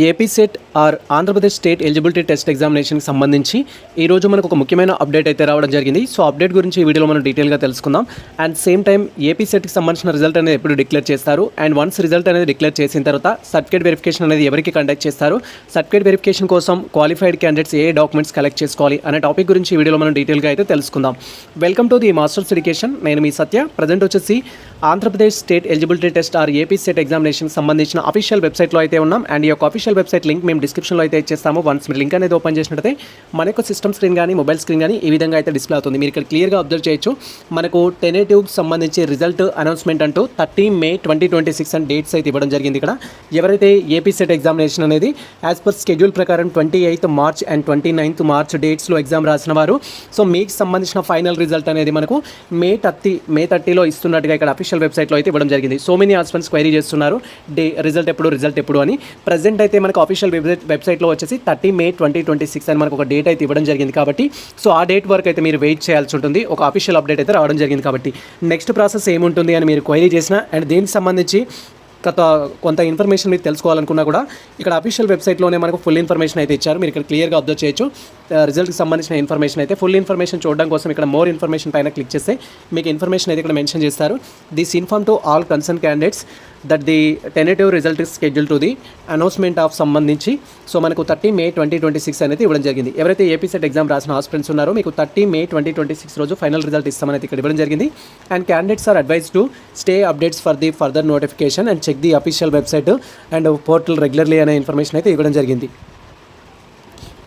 AP SET or Andhra Pradesh state eligibility test ఎగ్జామినేషన్కి సంబంధించి ఈరోజు మనకు ఒక ముఖ్యమైన అప్డేట్ అయితే రావడం జరిగింది. సో అప్డేట్ గురించి ఈ వీడియోలో మనం డీటెయిల్గా తెలుసుకుందాం. అండ్ సేమ్ టైం ఏపీ సెట్కి సంబంధించిన రిజల్ట్ అనేది ఎప్పుడు డిక్లేర్ చేస్తారు, అండ్ వన్స్ రిజల్ట్ అనేది డిక్లేర్ చేసిన తర్వాత సర్టిఫికేట్ వెరిఫికేషన్ అనేది ఎవరికి కండక్ట్ చేస్తారు, సర్టిఫికేట్ వెరిఫికేషన్ కోసం క్వాలిఫైడ్ క్యాండిడేట్స్ ఏ డాక్యుమెంట్స్ కలెక్ట్ చేసుకోవాలి అనే టాపిక్ గురించి ఈ వీడియోలో మనం డీటెయిల్గా అయితే తెలుసుకుందాం. Welcome to the Masters Education. నేను మీ సత్య. ప్రజెంట్ వచ్చేసి Andhra Pradesh state eligibility test or AP SET ఎగ్జామినేషన్కి సంబంధించిన అఫీషియల్ వెబ్సైట్లో అయితే ఉన్నాం. అండ్ ఈ యొక్క అఫీషియల్ వెబ్సైట్ లింక్ మేము డిస్క్రిప్షన్లో అయితే ఇచ్చేస్తాము. వన్స్ మీరు లింక్ అనేది ఓపెన్ చేసినట్టయితే మనకు సిస్టమ్ స్క్రీన్ కానీ మొబైల్ స్క్రీన్ కానీ ఈ విధంగా అయితే డిస్ప్లే అవుతుంది. మీరు ఇక్కడ క్లియర్గా అబ్జర్వ్ చేయొచ్చు. మనకు టెనేటివ్కి సంబంధించి రిజల్ట్ అనౌన్స్మెంట్ అంటూ 30 మే 2026 అని డేట్స్ అయితే ఇవ్వడం జరిగింది. ఇక్కడ ఎవరైతే ఏపీ సెట్ ఎగ్జామినేషన్ అనేది యాజ్ పర్ షెడ్యూల్ ప్రకారం 28th March and 29th March డేట్స్లో ఎగ్జామ్ రాసిన వారు, సో మీకు సంబంధించిన ఫైనల్ రిజల్ట్ అనేది మనకు మే 30లో ఇస్తున్నట్టుగా ఇక్కడ అఫీషియల్ వెబ్సైట్లో అయితే ఇవ్వడం జరిగింది. సో మెనీ ఆస్పిరెంట్స్ క్వైరీ చేస్తున్నారు రిజల్ట్ ఎప్పుడు అని. ప్రజెంట్ అయితే మనకు అఫీషియల్ వెబ్సైట్లో వచ్చేసి 30 మే 2026 అని మనకు ఒక డేట్ అయితే ఇవ్వడం జరిగింది. కాబట్టి సో ఆ డేట్ వరకు అయితే మీరు వెయిట్ చేయాల్సి ఉంటుంది. ఒక అఫీషియల్ అప్డేట్ అయితే రావడం జరిగింది. కాబట్టి నెక్స్ట్ ప్రాసెస్ ఏముంటుంది అని మీరు క్వైరీ చేసినా, అండ్ దీనికి సంబంధించి కొంత ఇన్ఫర్మేషన్ మీరు తెలుసుకోవాలనుకున్నా కూడా ఇక్కడ అఫీషియల్ వెబ్సైట్లోనే మనకు ఫుల్ ఇన్ఫర్మేషన్ అయితే ఇచ్చారు. మీరు ఇక్కడ క్లియర్గా అబ్జర్వ్ చేయొచ్చు. రిజల్ట్కి సంబంధించిన ఇన్ఫర్మేషన్ అయితే ఫుల్ ఇన్ఫర్మేషన్ చూడడం కోసం ఇక్కడ మోర్ ఇన్ఫర్మేషన్ పైన క్లిక్ చేస్తే మీకు ఇన్ఫర్మేషన్ అయితే ఇక్కడ మెన్షన్ చేస్తారు. This inform to all concern candidates that the tentative result is schedule to the announcement of సంబంధించి సో మనకు 30 మే 2026 అనేది ఇవ్వడం జరిగింది. ఎవరైతే ఏపీ సెట్ ఎగ్జామ్ రాసిన ఆస్పిరెంట్స్ ఉన్నారో మీకు 30 మే 2026 రోజు ఫైనల్ రిజల్ట్ ఇస్తామని ఇక్కడ ఇవ్వడం జరిగింది. And candidates are advise to stay updates for the further notification and check the official website and portal regularly అనే ఇన్ఫర్మేషన్ అయితే ఇవ్వడం జరిగింది.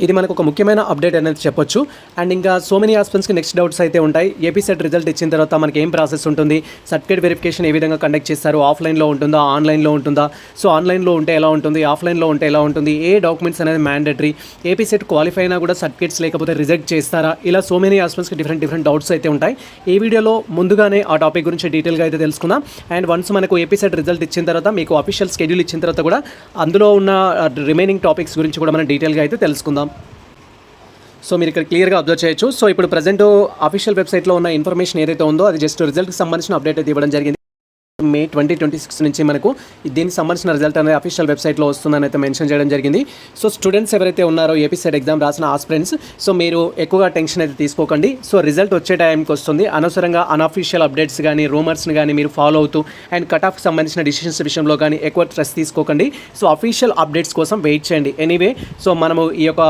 ఇది మనకు ఒక ముఖ్యమైన అప్డేట్ అనేది చెప్పొచ్చు. అండ్ ఇంకా సో మెనీ ఆస్పిరెంట్స్కి నెక్స్ట్ డౌట్స్ అయితే ఉంటాయి. ఏపీ సెట్ రిజల్ట్ ఇచ్చిన తర్వాత మనకి ఏం ప్రాసెస్ ఉంటుంది, సర్టిఫికేట్ వెరిఫికేషన్ ఏ విధంగా కండక్ట్ చేస్తారు, ఆఫ్లైన్లో ఉంటుందా ఆన్లైన్లో ఉంటుందా, సో ఆన్లైన్లో ఉంటే ఎలా ఉంటుంది, ఆఫ్లైన్లో ఉంటే ఎలా ఉంటుంది, ఏ డాక్యుమెంట్స్ అనేది మ్యాండేటరీ, ఏపీ సెట్ క్వాలిఫై అయినా కూడా సర్టిఫికేట్స్ లేకపోతే రిజెక్ట్ చేస్తారా, ఇలా సో మెనీ ఆస్పిరెంట్స్కి డిఫరెంట్ డౌట్స్ అయితే ఉంటాయి. ఈ వీడియోలో ముందుగానే ఆ టాపిక్ గురించి డీటెయిల్గా అయితే తెలుసుకుందాం. అండ్ వన్స్ మనకు ఏపీ సెట్ రిజల్ట్ ఇచ్చిన తర్వాత మీకు అఫీషియల్ షెడ్యూల్ ఇచ్చిన తర్వాత కూడా అందులో ఉన్న రిమైనింగ్ టాపిక్స్ గురించి కూడా మనం డీటెయిల్గా అయితే తెలుసుకుందాం. సో మీరు ఇక్కడ క్లియర్గా అబ్జర్వ్ చేయొచ్చు. సో ఇప్పుడు ప్రజెంట్ అఫీషియల్ వెబ్సైట్లో ఉన్న ఇన్ఫర్మేషన్ ఏదైతే ఉందో అది జస్ట్ రిజల్ట్కి సంబంధించిన అప్డేట్ అయితే ఇవ్వడం జరిగింది. మే 2026 నుంచి మనకు దీనికి సంబంధించిన రిజల్ట్ అనేది అఫీషియల్ వెబ్సైట్లో వస్తుందని అయితే మెన్షన్ చేయడం జరిగింది. సో స్టూడెంట్స్ ఎవరైతే ఉన్నారో ఏపీ సెట్ ఎగ్జామ్ రాసిన ఆస్పిరెంట్స్, సో మీరు ఎక్కువగా టెన్షన్ అయితే తీసుకోకండి. సో రిజల్ట్ వచ్చే టైంకి వస్తుంది. అనవసరంగా అన్అఫీషియల్ అప్డేట్స్ కానీ రూమర్స్ని కానీ మీరు ఫాలో అవుతూ అండ్ కట్ ఆఫ్కి సంబంధించిన డిసిషన్స్ విషయంలో కానీ ఎక్కువ స్ట్రెస్ తీసుకోకండి. సో అఫీషియల్ అప్డేట్స్ కోసం వెయిట్ చేయండి. ఎనీవే సో మనము ఈ యొక్క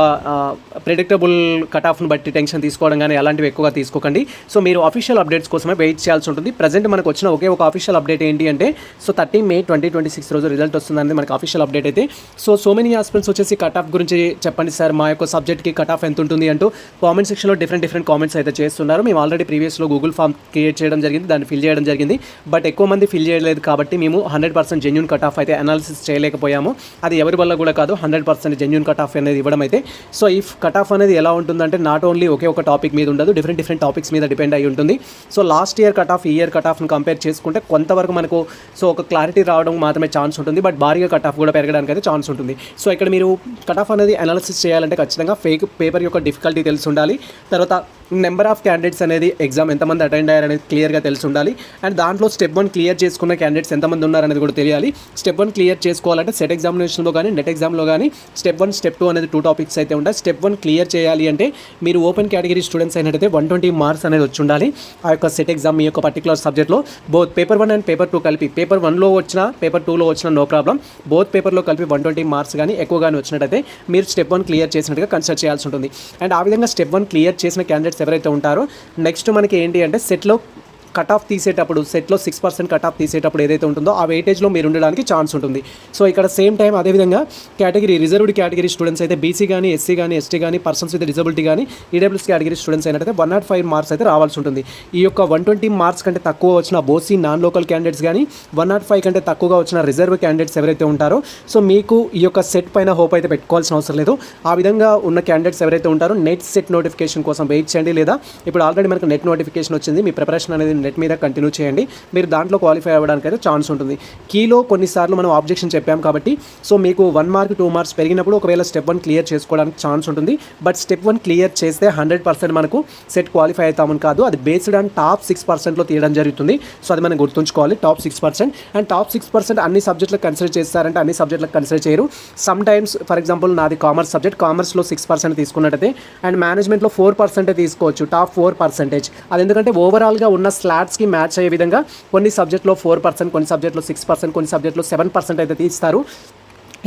ప్రెడిక్టబుల్ కట్ ఆఫ్ను బట్టి టెన్షన్ తీసుకోవడం కానీ అలాంటివి ఎక్కువగా తీసుకోకండి. సో మీరు అఫీషియల్ అప్డేట్స్ కోసమే వెయిట్ చేయాల్సి ఉంటుంది. ప్రజెంట్ మనకు వచ్చిన ఒకే ఒక అఫీషియల్ అప్డేట్ ఏంటి అంటే సో 30 మే 2026 రోజు రిజల్ట్ వస్తుందని మనకు అఫీషియల్ అప్డేట్ అయితే. సో మెనీ ఆస్పిరెంట్స్ వచ్చేసి కట్ ఆఫ్ గురించి చెప్పండి సార్, మా యొక్క సబ్జెక్ట్కి కట్ ఆఫ్ ఎంత ఉంటుంది అంటూ కామెంట్ సెక్షన్లో డిఫరెంట్ కామెంట్స్ అయితే చేస్తున్నారు. మేము ఆల్రెడీ ప్రీవియస్లో గూగుల్ ఫామ్ క్రియేట్ చేయడం జరిగింది, దాన్ని ఫిల్ చేయడం జరిగింది. బట్ ఎక్కువ మంది ఫిల్ చేయలేదు కాబట్టి మేము 100% జెన్యూన్ కట్ ఆఫ్ అయితే అనాలిసిస్ చేయలేకపోయాము. అది ఎవరి వల్ల కూడా కాదు, 100% జెన్యూన్ కట్ ఆఫ్ అనేది ఇవ్వడం అయితే. సో ఈ కట్ ఆఫ్ అనేది ఎలా ఉంటుందంటే నాట్ ఓన్లీ ఒకే ఒక టాపిక్ మీద ఉండదు, డిఫరెంట్ టాపిక్స్ మీద డిపెండ్ అయి ఉంటుంది. So last year cut off ఈ ఇయర్ కట్ ఆఫ్ని కంపేర్ చేసుకుంటే కొంతవరకు మనకు సో ఒక క్లారిటీ రావడం మాత్రమే ఛాన్స్ ఉంటుంది. బట్ భారీగా కట్ ఆఫ్ కూడా పెరగడానికి అయితే ఛాన్స్ ఉంటుంది. సో ఇక్కడ మీరు కట్ ఆఫ్ అనేది అనాలిసిస్ చేయాలంటే ఖచ్చితంగా పేపర్ యొక్క డిఫికల్టీ తెలిసి ఉండాలి. తర్వాత నెంబర్ ఆఫ్ క్యాండిడేట్స్ అనేది ఎగ్జామ్ ఎంతమంది అటెండ్ అయ్యారనేది క్లియర్గా తెలిసి ఉండాలి. అండ్ దాంట్లో స్టెప్ 1 క్లియర్ చేసుకున్న క్యాండిడేట్స్ ఎంతమంది ఉన్నారనేది కూడా తెలియాలి. స్టెప్ 1 క్లియర్ చేసుకోవాలంటే సెట్ ఎగ్జామినేషన్లో కానీ నెట్ ఎగ్జామ్లో కానీ స్టెప్ 1 స్టెప్ 2 అనేది 2 టాపిక్స్ అయితే ఉంటాయి. స్టెప్ 1 క్లియర్ చేయాలి అంటే మీరు ఓపెన్ కేటగిరీ స్టూడెంట్స్ అయినట్టయితే 120 మార్క్స్ అనేది వచ్చి ఉండాలి. ఆ యొక్క సెట్ ఎగ్జామ్ మీ యొక్క పర్టికులర్ సబ్జెక్ట్లో బోత్ పేపర్ 1 అండ్ పేపర్ 2 కలిపి, పేపర్ 1లో వచ్చినా పేపర్ 2లో వచ్చినా నో ప్రాబ్లం, బోత్ పేపర్లో కలిపి 120 మార్క్స్ కానీ ఎక్కువ కానీ వచ్చినట్టయితే మీరు స్టెప్ 1 క్లియర్ చేసినట్టుగా కన్సిడర్ చేయాల్సి ఉంటుంది. అండ్ ఆ విధంగా స్టెప్ 1 క్లియర్ చేసిన క్యాండిడేట్స్ ఎవరైతే ఉంటారో నెక్స్ట్ మనకి ఏంటి అంటే సెట్లో కట్ ఆఫ్ తీసేటప్పుడు, సెట్లో 6% కట్ ఆఫ్ తీసేటప్పుడు ఏదైతే ఉంటుందో ఆ వెయిటేజ్లో మీరు ఉండడానికి ఛాన్స్ ఉంటుంది. సో ఇక్కడ సేమ్ టైం అదేవిధంగా కేటగిరీ రిజర్వ్డ్ కేటగిరీ స్టూడెంట్స్ అయితే బీసీ కానీ ఎస్సీ కానీ ఎస్టీ కానీ పర్సన్స్ విత్ డిజబిలిటీ కానీ ఈడబ్ల్యూఎస్ కేటగిరీ స్టూడెంట్స్ అయినట్టయితే 105 మార్క్స్ అయితే రావాల్సి ఉంటుంది. ఈ యొక్క 120 మార్క్స్ కంటే తక్కువ వచ్చిన బోసీ నాన్ లోకల్ క్యాండిడేట్స్ కానీ 105 కంటే తక్కువగా వచ్చిన రిజర్వ్ క్యాండిడేట్స్ ఎవరైతే ఉంటారో సో మీకు ఈ యొక్క సెట్ పైన హోప్ అయితే పెట్టుకోవాల్సిన అవసరం లేదు. ఆ విధంగా ఉన్న క్యాండిడేట్స్ ఎవరైతే ఉంటారో నెట్ సెట్ నోటిఫికేషన్ కోసం వెయిట్ చేయండి. లేదా ఇప్పుడు ఆల్రెడీ మనకు నెట్ నోటిఫికేషన్ వచ్చింది, మీ ప్రిపరేషన్ అనేది నెట్ మీద కంటిన్యూ చేయండి. మీరు దాంట్లో క్వాలిఫై అవ్వడానికి అయితే ఛాన్స్ ఉంటుంది. కీలో కొన్నిసార్లు మనం ఆబ్జెక్షన్ చెప్పాం కాబట్టి సో మీకు 1 మార్క్ 2 మార్క్స్ పెరిగినప్పుడు ఒకవేళ స్టెప్ 1 క్లియర్ చేసుకోవడానికి ఛాన్స్ ఉంటుంది. బట్ స్టెప్ 1 క్లియర్ చేస్తే 100% మనకు సెట్ క్వాలిఫై అవుతామని కాదు, అది బేస్డ్ ఆన్ టాప్ 6%లో తీయడం జరుగుతుంది. సో అది మనం గుర్తుంచుకోవాలి, టాప్ 6%. అండ్ టాప్ 6% అన్ని సబ్జెక్టులకు కన్సిడర్ చేస్తారంటే అన్ని సబ్జెక్టులకు కన్సిడర్ చేయరు. సమ్ టైమ్స్ ఫర్ ఎగ్జాంపుల్ నాది కామర్స్ సబ్జెక్ట్, కామర్స్లో 6% తీసుకున్నట్టయితే అండ్ మేనేజ్మెంట్లో 4% తీసుకోవచ్చు, టాప్ 4%. అది ఎందుకంటే ఓవరాల్గా ఉన్న స్లాట్స్కి మ్యాచ్ అయ్యే విధంగా కొన్ని సబ్జెక్ట్లో 4%, కొన్ని సబ్జెక్ట్లో 6%, కొన్ని సబ్జెక్ట్లో 7% అయితే తీస్తారు.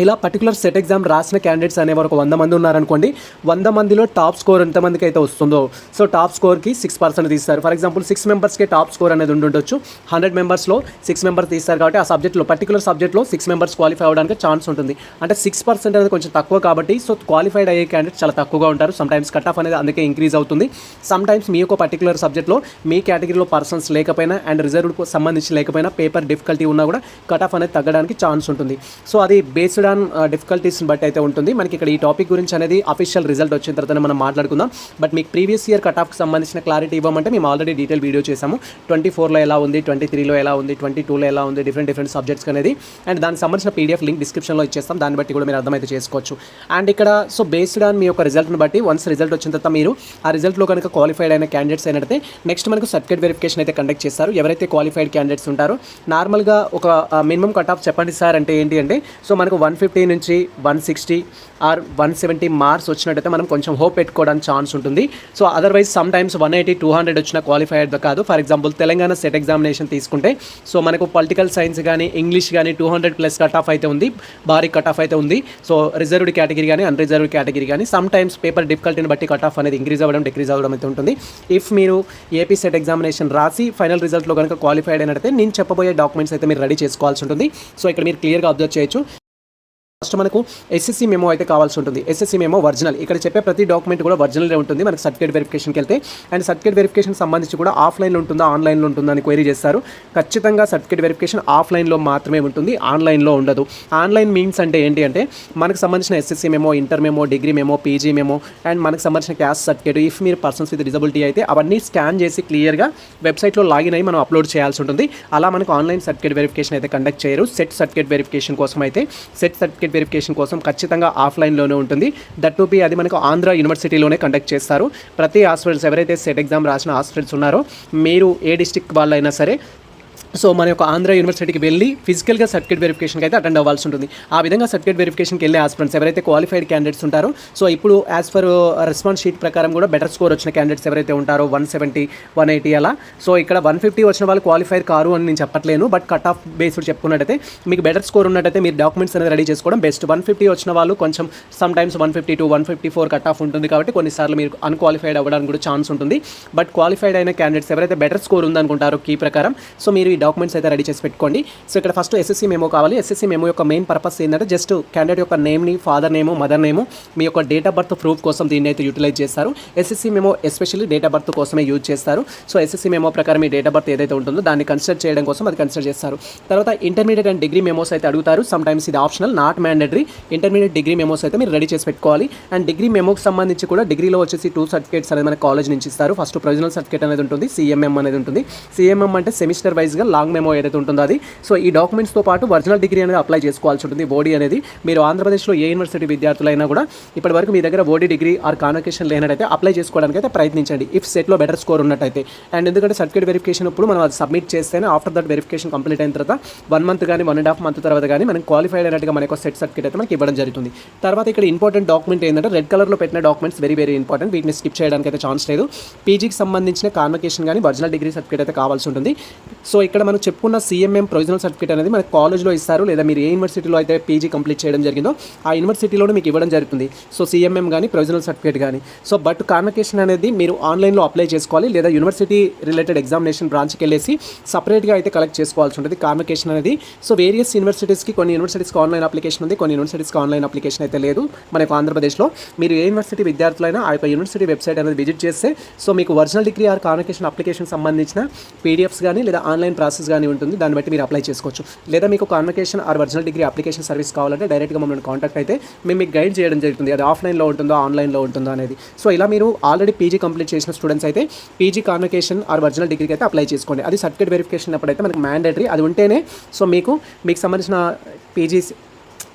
ఇలా పర్టికులర్ సెట్ ఎగ్జామ్ రాసిన క్యాండిడేట్స్ అనేవారు ఒక 100 మంది ఉన్నారనుకోండి. 100 మందిలో టాప్ స్కోర్ ఎంతమందికి అయితే వస్తుందో సో టాప్ స్కోర్కి 6% తీస్తారు. ఫర్ ఎగ్జాంపుల్ 6 మెంబర్స్కి టాప్ స్కోర్ అనేది ఉండొచ్చు. 100 మెంబర్స్లో 6 మెంబర్స్ తీస్తారు కాబట్టి ఆ సబ్జెక్ట్లో పర్టికులర్ సబ్జెక్ట్లో 6 మెంబర్స్ క్వాలిఫై అవ్వడానికి ఛాన్స్ ఉంటుంది. అంటే 6% అనేది కొంచెం తక్కువ కాబట్టి సో క్వాలిఫైడ్ అయ్యే క్యాండిడేట్స్ చాలా తక్కువగా ఉంటారు. సమ్ టైమ్స్ కట్ ఆఫ్ అనేది అందుకే ఇంక్రీజ్ అవుతుంది. సమ్ టైమ్స్ మీ యొక్క పర్టికులర్ సబ్జెక్ట్లో మీ కేటగిరీలో పర్సన్స్ లేకపోయినా అండ్ రిజర్వ్డ్కు సంబంధించి లేకపోయినా పేపర్ డిఫికల్టీ ఉన్నా కూడా కట్ ఆఫ్ అనేది తగ్గడానికి ఛాన్స్ ఉంటుంది. సో అది బేస్డ్ ఆన్ డిఫికల్టీస్ని బట్టి అయితే ఉంటుంది. మనకి ఇక్కడ ఈ టాపిక్ గురించి అనేది అఫీషియల్ రిజల్ట్ వచ్చిన తర్వాత మనం మాట్లాడుకుందాం. బట్ మీకు ప్రీవియస్ ఇయర్ కట్ ఆఫ్కి సంబంధించిన క్లారిటీ ఇవ్వమంటే మేము ఆల్రెడీ డీటెయిల్ వీడియో చేసాము. 24లో ఎలా ఉంది, 23లో ఎలా ఉంది, 22లో ఎలా ఉంది, డిఫరెంట్ సబ్జెక్ట్స్ అనేది. అండ్ దానికి సంబంధించిన పీడిఎఫ్ లింక్ డిస్క్రిప్షన్లో ఇచ్చేస్తాం, దాన్ని బట్టి కూడా మీరు అర్థమైతే చేసుకోవచ్చు. అండ్ ఇక్కడ సో బేస్డ్ ఆన్ మీ యొక్క రిజల్ట్ని బట్టి వన్స్ రిజల్ట్ వచ్చిన తర్వాత మీరు ఆ రిజల్ట్లో కనుక క్వాలిఫైడ్ అయిన క్యాండిడేట్స్ అయినట్టే నెక్స్ట్ మనకు సర్టిఫికేట్ వెరిఫికేషన్ అయితే కండక్ట్ చేస్తారు. ఎవరైతే క్వాలిఫైడ్ క్యాండిడేట్స్ ఉంటారో నార్మల్గా ఒక మినిమం కట్ ఆఫ్ చెప్పండి సార్ అంటే ఏంటి అంటే సో మనకు 150 నుంచి 160 ఆర్ 170 మార్క్స్ వచ్చినట్టయితే మనం కొంచెం హోప్ పెట్టుకోవడానికి ఛాన్స్ ఉంటుంది. సో అదర్వైజ్ సమ్ టైమ్స్ 180, 200 వచ్చిన క్వాలిఫైడ్ కాదు. For example Telangana set examination తీసుకుంటే సో మనకు పొలిటికల్ సైన్స్ కానీ ఇంగ్లీష్ కానీ 200+ కట్ ఆఫ్ అయితే ఉంది, భారీ కట్ ఆఫ్ అయితే ఉంది. సో రిజర్వ్డ్ కేటగిరీ కానీ అన్రిజర్వ్డ్ కేటగిరీ కానీ సమ్ టైమ్స్ పేపర్ డిఫికల్టీని బట్టి కట్ ఆఫ్ అనేది ఇంక్రీజ్ అవ్వడం డిక్రీజ్ అవ్వడం అయితే ఉంటుంది. ఇఫ్ మీరు ఏపీ సెట్ ఎగ్జామినేషన్ రాసి ఫైనల్ రిజల్ట్లో కనుక క్వాలిఫైడ్ అయినట్టయితే నేను చెప్పబోయే డాక్యుమెంట్స్ అయితే మీరు రెడీ చేసుకోవాల్సి ఉంటుంది. సో ఇక్కడ మీరు క్లియర్గా అబ్జర్వ్ చేయొచ్చు. ఫస్ట్ మనకు ఎస్ఎస్సి మెమో అయితే కావాల్సి ఉంటుంది. ఎస్ఎస్సి మెమో ఒరిజినల్, ఇక్కడ చెప్పే ప్రతి డాక్యుమెంట్ కూడా ఒరిజినల్గా ఉంటుంది మనకు సర్టిఫికేట్ వెరిఫికేషన్కి వెళ్తే. అండ్ సర్టిఫికేట్ వెరిఫికేషన్ సంబంధించి కూడా ఆఫ్లైన్లో ఉంటుందా ఆన్లైన్లో ఉంటుందా అని క్వైరీ చేస్తారు. ఖచ్చితంగా సర్టిఫికేట్ వెరిఫికేషన్ ఆఫ్లైన్లో మాత్రమే ఉంటుంది, ఆన్లైన్లో ఉండదు. ఆన్లైన్ మీన్స్ అంటే ఏంటి అంటే మనకు సంబంధించిన SSC memo, inter memo, degree memo, PG memo and మనకు సంబంధించిన క్యాస్ట్ సర్టిఫికేట్, ఇఫ్ మీరు పర్సన్స్ విత్ డిజబిలిటీ అయితే అవన్నీ స్కాన్ చేసి క్లియర్గా వెబ్సైట్లో లాగిన్ అయ్యి మనం అప్లోడ్ చేయాల్సి ఉంటుంది. అలా మనకు ఆన్లైన్ సర్టిఫికేట్ వెరిఫికేషన్ అయితే కండక్ట్ చేయరు. సెట్ సర్టిఫికేట్ వెరిఫికేషన్ కోసం అయితే సెట్ సర్టిఫికేట్ వెరిఫికేషన్ కోసం ఖచ్చితంగా ఆఫ్లైన్లోనే ఉంటుంది. దట్ టు బి అది మనకు ఆంధ్ర యూనివర్సిటీలోనే కండక్ట్ చేస్తారు. ప్రతి హాస్పిటల్స్ ఎవరైతే సెట్ ఎగ్జామ్ రాసిన హాస్పిటల్స్ ఉన్నారో మీరు ఏ డిస్ట్రిక్ట్ వాళ్ళైనా సరే సో మన యొక్క ఆంధ్ర యూనివర్సిటీకి వెళ్ళి ఫిజికల్గా సర్టిఫికేట్ వెరిఫికేషన్కి అయితే అటెండ్ అవ్వాల్సి ఉంటుంది. ఆ విధంగా సర్టిఫికేట్ వెరిఫికేషన్కి వెళ్ళే ఆస్పిరెంట్స్ ఎవరైతే క్వాలిఫైడ్ క్యాండిడేట్స్ ఉంటారో సో ఇప్పుడు యాజ్ పర్ రెస్పాన్స్ షీట్ ప్రకారం కూడా బెటర్ స్కోర్ వచ్చిన క్యాండిడేట్స్ ఎవరైతే ఉంటారో 170, 180 అలా. సో ఇక్కడ 150 వచ్చిన వాళ్ళు క్వాలిఫైడ్ కారు అని నేను చెప్పట్లేను, బట్ కట్ ఆఫ్ బేస్డ్ చెప్పుకున్నట్టయితే మీకు బెటర్ స్కోర్ ఉన్నట్టయితే మీరు డాక్యుమెంట్స్ అనేది రెడీ చేసుకోవడం బెస్ట్. 150 వచ్చిన వాళ్ళు కొంచెం సమ్ టైమ్స్ 152, 154 కట్ ఆఫ్ ఉంటుంది కాబట్టి కొన్నిసార్లు మీరు అన్క్వాలిఫైడ్ అవ్వడానికి కూడా ఛాన్స్ ఉంటుంది. బట్ క్వాలిఫైడ్ అయిన క్యాండిడేట్స్ ఎవరైతే బెటర్ స్కోర్ ఉందనుకుంటారో కీ ప్రకారం సో మీరు ఈ డాక్యుమెంట్స్ అయితే రెడీ చేసి పెట్టుకోండి. సో ఇక్కడ ఫస్ట్ ఎస్ఎస్సి మెమో కావాలి. ఎస్ఎస్సి మెమో యొక్క మెయిన్ పర్పస్ ఏంటంటే జస్ట్ క్యాండిడేట్ యొక్క నేమ్ని, ఫాదర్ నేము, మదర్ నేము, మీ యొక్క డేట్ ఆఫ్ బర్త్ ప్రూఫ్ కోసం దీన్ని అయితే యూటిలైజ్ చేస్తారు. SSC memo especially date of birth కోసమే యూజ్ చేస్తారు. సో ఎస్ఎస్సి మెమో ప్రకారం మీ డేట్ ఆఫ్ బర్త్ ఏదైతే ఉంటుందో దాన్ని కన్సిడర్ చేయడం కోసం అది కన్సిడర్ చేస్తారు. తర్వాత ఇంటర్మీడియట్ అండ్ డిగ్రీ మెమోస్ అయితే అడుగుతారు. సమ్ టైమ్స్ ఇది optional, not mandatory. Intermediate degree memos అయితే మీరు రెడీ చేసి పెట్టుకోవాలి. అండ్ డిగ్రీ మెమోకి సంబంధించి కూడా డిగ్రీలో వచ్చేసి 2 సర్టిఫికేట్స్ అనేది మన కాలేజ్ నుంచి ఇస్తారు. ఫస్ట్ ప్రొవిజనల్ సర్టిఫికేట్ అనేది ఉంటుంది, సిఎంఎం అనేది ఉంటుంది. సిఎంఎం అంటే సెమిస్టర్ వైజ్గా లాంగ్ మెమో ఏదైతే ఉంటుందో అది. సో ఈ డాక్యుమెంట్స్తో పాటు ఒరిజినల్ డిగ్రీ అనేది అప్లై చేసుకోవాల్సి ఉంటుంది. ఓడి అనేది మీరు ఆంధ్రప్రదేశ్లో ఏ యూనివర్సిటీ విద్యార్థులైనా కూడా ఇప్పటివరకు మీ దగ్గర ఓడి డిగ్రీ ఆర్ కాన్వకేషన్ లేనట్టయితే అప్లై చేసుకోవడానికి అయితే ప్రయత్నించండి ఇఫ్ సెట్లో బెటర్ స్కోర్ ఉన్నట్టయితే. అండ్ ఎందుకంటే సర్టిఫికేట్ వెరిఫికేషన్ ఇప్పుడు మనం అది సబ్మిట్ చేస్తేనే ఆఫ్టర్ దట్ వెరిఫికేషన్ కంప్లీట్ అయిన తర్వాత 1 మంత్ కానీ 1.5 మంత్ తర్వాత కానీ మనం క్వాలిఫైడ్ అయినట్టుగా మనకు సెట్ సర్టిఫికేట్ అయితే మనకి ఇవ్వడం జరుగుతుంది. తర్వాత ఇక్కడ ఇంపార్టెంట్ డాక్యుమెంట్ ఏంటంటే రెడ్ కలర్లో పెట్టిన డాక్యుమెంట్స్ వెరీ ఇంపార్టెంట్, వీటిని స్కిప్ చేయడానికి అయితే ఛాన్స్ లేదు. పీజీకి సంబంధించిన కాన్వకేషన్ కానీ ఒరిజినల్ డిగ్రీ సర్టిఫికేట్ అయితే కావాల్సి ఉంటుంది. సో ఇక్కడ మనం చెప్పుకున్న సిఎంఎం ప్రొవిజనల్ సర్టిఫికేట్ అనేది మనకి కాలేజ్లో ఇస్తారు, లేదా మీరు ఏ యూనివర్సిటీలో అయితే పీజీ కంప్లీట్ చేయడం జరిగిందో ఆ యూనివర్సిటీలోనే మీకు ఇవ్వడం జరుగుతుంది. సో సిఎంఎం కానీ ప్రొవిజనల్ సర్టిఫికేట్ కానీ. సో బట్ కాన్వకేషన్ అనేది మీరు ఆన్లైన్లో అప్లై చేసుకోవాలి, లేదా యూనివర్సిటీ రిలేటెడ్ ఎగ్జామినేషన్ బ్రాంచ్కి వెళ్ళేసి సపరేట్గా అయితే కలెక్ట్ చేసుకోవాల్సి ఉంటుంది కాన్వకేషన్ అనేది. సో వేరియస్ యూనివర్సిటీస్కి కొన్ని యూనివర్సిటీస్కి ఆన్లైన్ అప్లికేషన్ ఉంది, కొన్ని యూనివర్సిటీస్కి ఆన్లైన్ అప్లికేషన్ అయితే లేదు. మనకు ఆంధ్రప్రదేశ్లో మీరు ఏ యూనివర్సిటీ విద్యార్థులైనా ఆ యొక్క యూనివర్సిటీ వెబ్సైట్ అనేది విజిట్ చేస్తే సో మీకు original degree or convocation application సంబంధించిన పీడిఎఫ్స్ కానీ లేదా ఆన్లైన్ ప్రాసెస్ కానీ ఉంటుంది, దాన్ని బట్టి మీరు అప్లై చేసుకోవచ్చు. లేదా మీకు convocation or original degree application service కావాలంటే డైరెక్ట్గా మమ్మల్ని కాంటాక్ట్ అయితే మేము మీకు గైడ్ చేయడం జరుగుతుంది, అది ఆఫ్లైన్లో ఉంటుందో ఆన్లైన్లో ఉంటుందో అనేది. సో ఇలా మీరు ఆల్రెడీ పీజీ కంప్లీట్ చేసిన స్టూడెంట్స్ అయితే పీజీ కాన్వకేషన్ ఆర్ ఒరిజినల్ డిగ్రీకి అయితే అప్లై చేసుకోండి. అది సర్టిఫికేట్ వెరిఫికేషన్ అప్పుడైతే మనకు మ్యాండేటరీ, అది ఉంటేనే సో మీకు సంబంధించిన పీజీ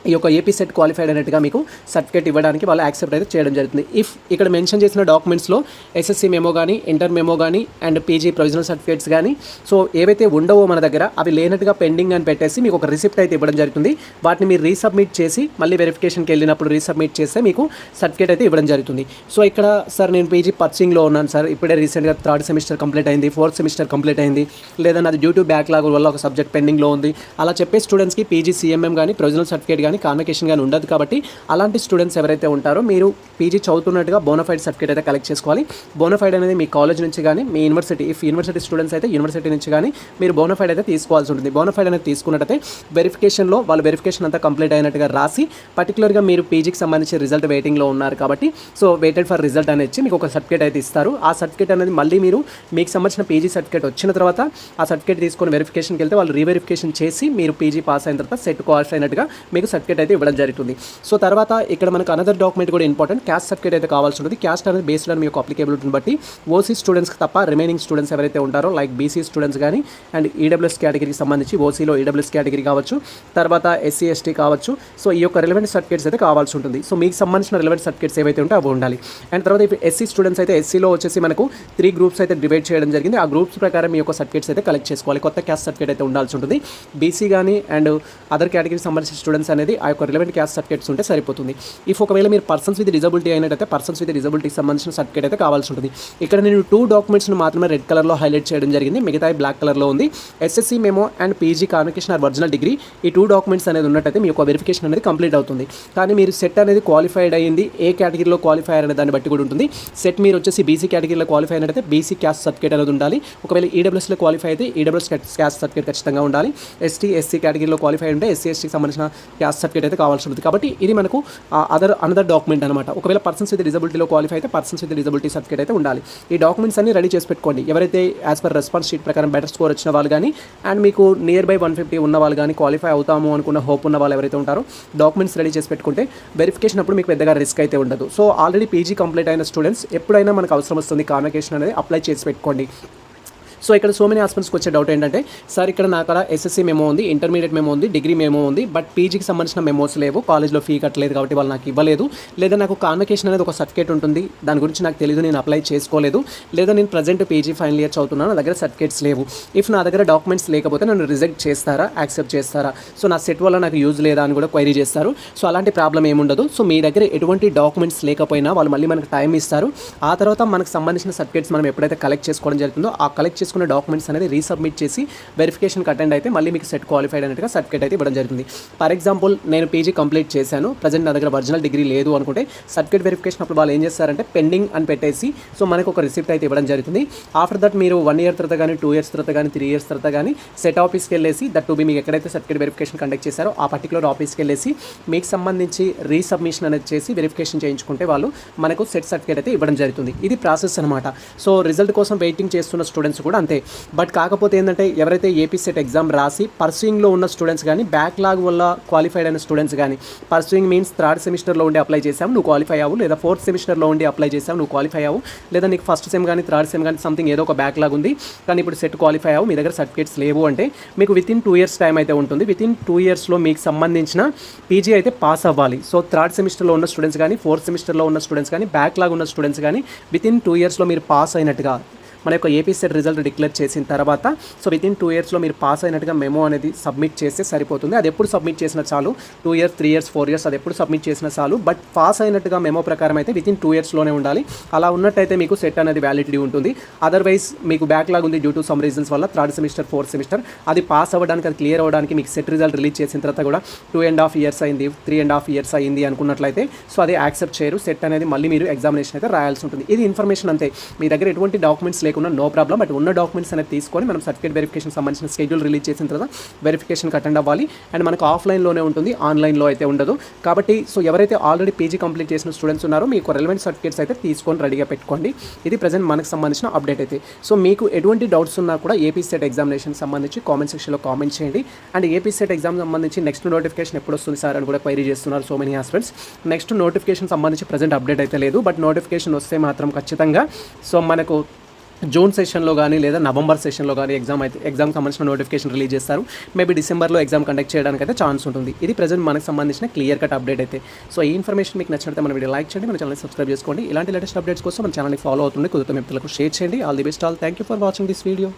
ఈ యొక్క ఏపీ సెట్ క్వాలిఫైడ్ అనేట్టుగా మీకు సర్టిఫికేట్ ఇవ్వడానికి వాళ్ళు యాక్సెప్ట్ అయితే చేయడం జరుగుతుంది. ఇఫ్ ఇక్కడ మెన్షన్ చేసిన డాక్యుమెంట్స్లో ఎస్ఎస్సి మెమో కానీ, ఇంటర్ మెమో కానీ అండ్ పీజీ ప్రొవిజనల్ సర్టిఫికేట్స్ కానీ సో ఏవైతే ఉండవో మన దగ్గర అవి లేనట్టుగా పెండింగ్ అని పెట్టేసి మీకు ఒక రిసిప్ట్ అయితే ఇవ్వడం జరుగుతుంది. వాటిని మీరు రీసబ్మిట్ చేసి మళ్ళీ వెరిఫికేషన్కి వెళ్ళినప్పుడు రీసబ్మిట్ చేస్తే మీకు సర్టిఫికేట్ అయితే ఇవ్వడం జరుగుతుంది. సో ఇక్కడ సార్ నేను పీజీ పర్సింగ్లో ఉన్నాను సార్, ఇప్పుడే రీసెంట్గా 3rd సెమిస్టర్ కంప్లీట్ అయింది, 4th సెమిస్టర్ కంప్లీట్ అయింది, లేదా నాది డ్యూ టు బ్యాక్లాగ్ వల్ల ఒక సబ్జెక్ట్ పెండింగ్లో ఉంది, అలా చెప్పే స్టూడెంట్స్కి పీజీ సిఎంఎం కానీ ప్రొవిజనల్ సర్టిఫికేట్ కానీ కాన్వకేషన్ కానీ ఉండదు. కాబట్టి అలాంటి స్టూడెంట్స్ ఎవరైతే ఉంటారో మీరు పీజీ చదువుతున్నట్టుగా బోనఫైడ్ సర్టిఫికేట్ అయితే కలెక్ట్ చేసుకోవాలి. బోనఫైడ్ అనేది మీ కాలేజ్ నుంచి కానీ మీ యూనివర్సిటీ, ఇఫ్ యూనివర్సిటీ స్టూడెంట్స్ అయితే యూనివర్సిటీ నుంచి కానీ మీరు బోనఫైడ్ అయితే తీసుకోవాల్సి ఉంటుంది. బోనఫైడ్ అనేది తీసుకున్నట్టయితే వెరిఫికేషన్లో వాళ్ళు వెరిఫికేషన్ అంతా కంప్లీట్ అయినట్టుగా రాసి పర్టికులర్గా మీరు పీజీకి సంబంధించి రిజల్ట్ వెయిటింగ్లో ఉన్నారు కాబట్టి సో వెయిటెడ్ ఫర్ రిజల్ట్ అనేది ఇచ్చి మీకు ఒక సర్టిఫికేట్ అయితే ఇస్తారు. ఆ సర్టిఫికేట్ అనేది మళ్ళీ మీరు మీకు సంబంధించిన పీజీ సర్టిఫికేట్ వచ్చిన తర్వాత ఆ సర్టిఫికేట్ తీసుకొని వెరిఫికేషన్కి వెళ్తే వాళ్ళు రీవెరిఫికేషన్ చేసి మీరు పీజీ పాస్ అయిన తర్వాత సెట్ క్వాలిఫై అయినట్టుగా మీకు సర్టిఫికేట్ అయితే ఇవ్వడం జరుగుతుంది. సో తర్వాత ఇక్కడ మనకు అనదర్ డాక్యుమెంట్ కూడా ఇంపార్టెంట్, క్యాస్ట్ సర్టిఫికేట్ అయితే కావాల్సి ఉంటుంది. క్యాస్ట్ అనేది బేస్డ్ ఆన్ మీ యొక్క అప్లికేబిలిటీని బట్టి ఓసీ స్టూడెంట్స్కి తప్ప రిమైనింగ్ స్టూడెంట్స్ ఎవరైతే ఉంటారో లైక్ బీసీ స్టూడెంట్స్ కానీ అండ్ ఈడబ్ల్యూఎస్ కేటగిరీకి సంబంధించి ఓసీలో ఈడబ్ల్యూఎస్ కేటగిరీ కావచ్చు, తర్వాత ఎస్సీ ఎస్టీ కావచ్చు. సో ఈ యొక్క రిలవెంట్ సర్టిఫికేట్స్ అయితే కావాల్సి ఉంటుంది. సో మీకు సంబంధించిన రిలవెంట్ సర్టిఫికేట్స్ ఏవైతే ఉంటే అవి ఉండాలి. అండ్ తర్వాత ఇప్పుడు ఎస్సీ స్టూడెంట్స్ అయితే ఎస్సీలో వచ్చేసి మనకు 3 గ్రూప్స్ అయితే డివైడ్ చేయడం జరిగింది. ఆ గ్రూప్స్ ప్రకారం మీ యొక్క సర్టిఫికేట్స్ అయితే కలెక్ట్ చేసుకోవాలి. కొత్త క్యాస్ట్ సర్టిఫికేట్ అయితే ఉండాల్సి ఉంటుంది. బీసీ కానీ అండ్ అదర్ కేటగిరీకి సంబంధించిన స్టూడెంట్స్ అనేది ఆ యొక్క రిలవెంట్ క్యాస్ట్ సర్టిఫికేట్స్ ఉంటే సరిపోతుంది. ఇఫ్ ఒకవేళ మీరు పర్సన్స్ విత్ డిజబిలిటీ అయినట్టయితే పర్సన్స్ విత్ డిజబిలిటీకి సంబంధించిన సర్టిఫికేట్ అయితే కావాల్సి ఉంటుంది. ఇక్కడ నేను 2 డాక్యుమెంట్స్ని మాత్రమే రెడ్ కలర్లో హైలైట్ చేయడం జరిగింది, మిగతా బ్లాక్ కలర్లో ఉంది. SSC memo and PG convocation or original degree ఈ 2 డాక్యుమెంట్స్ అనేది ఉన్నట్టయితే మీ యొక్క వెరిఫికేషన్ అనేది కంప్లీట్ అవుతుంది. కానీ మీరు సెట్ అనేది క్వాలిఫైడ్ అయ్యింది ఏ కేటగిరీలో క్వాలిఫై అనే దాన్ని బట్టి కూడా ఉంటుంది. సెట్ మీరు వచ్చేసి బీసీ కేటగిరీలో క్వాలిఫై అయినట్టయితే బీసీ క్యాస్ట్ సర్టిఫికేట్ అనేది ఉండాలి. ఒకవేళ ఈడబ్ల్యూఎస్లో క్వాలిఫై అయితే ఈడబ్ల్యూఎస్ క్యాస్ట్ సర్టిఫికేట్ ఖచ్చితంగా ఉండాలి. ఎస్సీ కేటగిరీలో క్వాలిఫై ఉంటే ఎస్సీకి సంబంధించిన క్యాస్ట్ సర్టిఫికేట్ అయితే కావాల్సి ఉంటుంది. కాబట్టి ఇది మనకు అనదర్ డాక్యుమెంట్ అనమాట. ఒకవేళ పర్సన్స్ విత్ డిజబిలిటీలో క్వాలిఫై అయితే పర్సన్స్ విత్ డిజబిలిటీ సర్టిఫికేట్ అయితే ఉండాలి. ఈ డాక్యుమెంట్స్ అన్ని రెడీ చేసి పెట్టుకోండి. ఎవరైతే యాజ్ పర్ రెస్పాన్స్ షీట్ ప్రకారం బెటర్ స్కోర్ వచ్చిన వాళ్ళు కానీ అండ్ మీకు నియర్ బై 150 ఉన్న వాళ్ళు కానీ క్వాలిఫై అవుతాము అనుకున్న హోప్ ఉన్న వాళ్ళు ఎవరైతే ఉంటారో డాక్యుమెంట్స్ రెడీ చేసి పెట్టుకుంటే వెరిఫికేషన్ అప్పుడు మీకు పెద్దగా రిస్క్ అయితే ఉండదు. సో ఆల్రెడీ పీజీ కంప్లీట్ అయిన స్టూడెంట్స్ ఎప్పుడైనా మనకు అవసరం వస్తుంది కాన్వకేషన్ అనేది అప్లై చేసి పెట్టుకోండి. సో ఇక్కడ సో మెనీ ఆస్పిరెంట్స్కి వచ్చే డౌట్ ఏంటంటే సార్ ఇక్కడ నాకు అలా ఎస్ఎస్సీ మెమో ఉంది, ఇంటర్మీడియట్ మెమో ఉంది, డిగ్రీ మెమో ఉంది, బట్ పీజీకి సంబంధించిన మెమోస్ లేవు, కాలేజ్లో ఫీ కట్టలేదు కాబట్టి వాళ్ళు నాకు ఇవ్వలేదు, లేదా నాకు కాన్వకేషన్ అనేది ఒక సర్టిఫికేట్ ఉంటుంది దాని గురించి నాకు తెలియదు నేను అప్లై చేసుకోలేదు, లేదా నేను ప్రజెంట్ పీజీ ఫైనల్ ఇయర్ చదువుతున్నాను నా దగ్గర సర్టిఫికేట్స్ లేవు. ఇఫ్ నా దగ్గర డాక్యుమెంట్స్ లేకపోతే నన్ను రిజెక్ట్ చేస్తారా, యాక్సెప్ట్ చేస్తారా, సో నా సెట్ వల్ల నాకు యూజ్ లేదా అని కూడా క్వైరీ చేస్తారు. సో అలాంటి ప్రాబ్లం ఏముండదు. సో మీ దగ్గర ఎటువంటి డాక్యుమెంట్స్ లేకపోయినా వాళ్ళు మళ్ళీ మనకు టైం ఇస్తారు. ఆ తర్వాత మనకు సంబంధించిన సర్టిఫికేట్స్ మనం ఎప్పుడైతే కలెక్ట్ చేసుకోవడం జరుగుతుందో ఆ కలెక్ట్ చేసుకున్న డాక్యుమెంట్స్ అనేది రీసబ్మిట్ చేసి వెరిఫికేషన్కి అటెండ్ అయితే మళ్ళీ మీకు సెట్ క్వాలిఫైడ్ అన్నట్టుగా సర్టిఫికేట్ అయితే ఇవ్వడం జరుగుతుంది. ఫర్ ఎగ్జాంపుల్ నేను పీజీ కంప్లీట్ చేశాను, ప్రజెంట్ నా దగ్గర ఒరిజినల్ డిగ్రీ లేదు అనుకుంటే సర్టిఫికేట్ వెరిఫికేషన్ అప్పుడు వాళ్ళు ఏం చేస్తారంటే పెండింగ్ అని పెట్టేసి సో మనకు ఒక రిసిప్ట్ అయితే ఇవ్వడం జరుగుతుంది. ఆఫ్టర్ దట్ మీరు 1 ఇయర్ తర్వాత కానీ 2 ఇయర్స్ తర్వాత కానీ 3 ఇయర్స్ తర్వాత కానీ సెట్ ఆఫీస్కి వెళ్ళేసి దట్ టు బి మీకు ఎక్కడైతే సర్టిఫికేట్ వెరిఫికేషన్ కండక్ట్ చేశారో ఆ పర్టికులర్ ఆఫీస్కి వెళ్ళేసి మీకు సంబంధించి రీసబ్మిషన్ అనేది చేసి వెరిఫికేషన్ చేయించుకుంటే వాళ్ళు మనకు సెట్ సర్టిఫికేట్ అయితే ఇవ్వడం జరుగుతుంది. ఇది ప్రాసెస్ అనమాట. సో రిజల్ట్ కోసం వెయిటింగ్ చేస్తున్న స్టూడెంట్స్ కూడా అంతే. బట్ కాకపోతే ఏంటంటే ఎవరైతే ఏపీ సెట్ ఎగ్జామ్ రాసి పర్సూయింగ్లో ఉన్న స్టూడెంట్స్ కానీ బ్యాక్లాగ్ వల్ల క్వాలిఫైడ్ అయిన స్టూడెంట్స్ కానీ, పర్సూయింగ్ మీన్స్ 3rd సెమిస్టర్లో ఉండి అప్లై చేసాము నువ్వు క్వాలిఫై అవ్వు, లేదా 4th సెమిస్టర్లో ఉండి అప్లై చేసాము నువ్వు క్వాలిఫై అవ్వు, లేదా నీకు ఫస్ట్ సెమ్ కానీ 3rd సెమ్ కానీ సంథింగ్ ఏదో ఒక బ్యాక్లాగ్ ఉంది కానీ ఇప్పుడు సెట్ క్వాలిఫై అవ్వు, మీ దగ్గర సర్టిఫికేట్స్ లేవు అంటే మీకు వితిన్ 2 ఇయర్స్ టైం అయితే ఉంటుంది. వితిన్ 2 ఇయర్స్లో మీకు సంబంధించిన పీజీ అయితే పాస్ అవ్వాలి. సో 3rd సెమిస్టర్లో ఉన్న స్టూడెంట్స్ కానీ 4th సెమిస్టర్లో ఉన్న స్టూడెంట్స్ కానీ బ్యాక్లాగ్ ఉన్న స్టూడెంట్స్ కానీ వితిన్ 2 ఇయర్స్లో మీరు పాస్ అయినట్టుగా మన యొక్క ఏపీ సెట్ రిజల్ట్ డిక్లేర్ చేసిన తర్వాత సో వితిన్ 2 ఇయర్స్లో మీరు పాస్ అయినట్టుగా మెమో అనేది సబ్మిట్ చేస్తే సరిపోతుంది. అది ఎప్పుడు సబ్మిట్ చేసినా చాలు, 2 ఇయర్స్ 3 ఇయర్స్ 4 ఇయర్స్ అది ఎప్పుడు సబ్మిట్ చేసినా చాలు. బట్ పాస్ అయినట్టుగా మెమో ప్రకారం అయితే వితిన్ 2 ఇయర్స్లోనే ఉండాలి. అలా ఉన్నట్టయితే మీకు సెట్ అనేది వ్యాలిడిటీ ఉంటుంది. అదర్వైజ్ మీకు బ్యాక్లాగ్ ఉంది డ్యూ టు సమ్ రీజన్స్ వల్ల 3rd సెమిస్టర్ 4th సెమిస్టర్ అది పాస్ అవ్వడానికి అది క్లియర్ అవ్వడానికి మీకు సెట్ రిజల్ట్ రిలీజ్ చేసిన తర్వాత కూడా 2.5 ఇయర్స్ అయింది 3.5 ఇయర్స్ అయింది అనుకున్నట్లయితే సో అది యాక్సెప్ట్ చేయరు. సెట్ అనేది మళ్ళీ మీరు ఎగ్జామినేషన్ అయితే రాయాల్సి ఉంటుంది. ఇది ఇన్ఫర్మేషన్ అంతే. మీ దగ్గర ఎటువంటి డాక్యుమెంట్స్ లేకుండా నో ప్రాబ్లం, బట్ ఉన్న డాక్యుమెంట్స్ అనేది తీసుకొని మనం సర్టిఫికేట్ వెరిఫికేషన్ సంబంధించిన స్కెడ్యూల్ రిలీజ్ చేసిన తర్వాత వెరిఫికేషన్కి అటెండ్ అవ్వాలి. అండ్ మనకు ఆఫ్లైన్లోనే ఉంటుంది, ఆన్లైన్లో అయితే ఉండదు. కాబట్టి సో ఎవరైతే ఆల్రెడీ పీజీ కంప్లీట్ చేసిన స్టూడెంట్స్ ఉన్నారో మీకు రెలవెంట్ సర్టిఫికేట్స్ అయితే తీసుకొని రెడీగా పెట్టుకోండి. ఇది ప్రజెంట్ మనకు సంబంధించిన అప్డేట్ అయితే. సో మీకు ఎటువంటి డౌట్స్ ఉన్నా కూడా ఏపీ సెట్ ఎగ్జామినేషన్ సంబంధించి కామెంట్ సెక్షన్లో కామెంట్ చేయండి. అండ్ ఏపీ సెట్ ఎగ్జామ్ సంబంధించి నెక్స్ట్ నోటిఫికేషన్ ఎప్పుడు వస్తుంది సార్ అని కూడా క్వైరీ చేస్తున్నారు so many aspirants. Next notification సంబంధించి ప్రజెంట్ అప్డేట్ అయితే లేదు, బట్ నోటిఫికేషన్ వస్తే మాత్రం ఖచ్చితంగా సో మనకు జూన్ సెషన్లో కానీ లేదా నవంబర్ సెషన్లో కానీ ఎగ్జామ్ సంబంధించిన నోటిఫికేషన్ రిలీజ్ చేస్తారు. మేబీ డిసెంబర్లో ఎగ్జామ్ కండక్ట్ చేయడానికి అయితే ఛాన్స్ ఉంటుంది. ఇది ప్రజెంట్ మనకు సంబంధించిన క్లియర్ కట్ అప్డేట్ అయితే. సో ఈ ఇన్ఫర్మేషన్ మీకు నచ్చినట్లయితే మన వీడియో లైక్ చేయండి, మన ఛానల్ని సబ్స్క్రైబ్ చేసుకోండి. ఇలాంటి లేటెస్ట్ అప్డేట్స్ కోసం మన ఛానల్ని ఫాలో అవుతుంది, కుదిరితే మిత్రులకు షేర్ చేయండి. All the best all. Thank you for watching this video.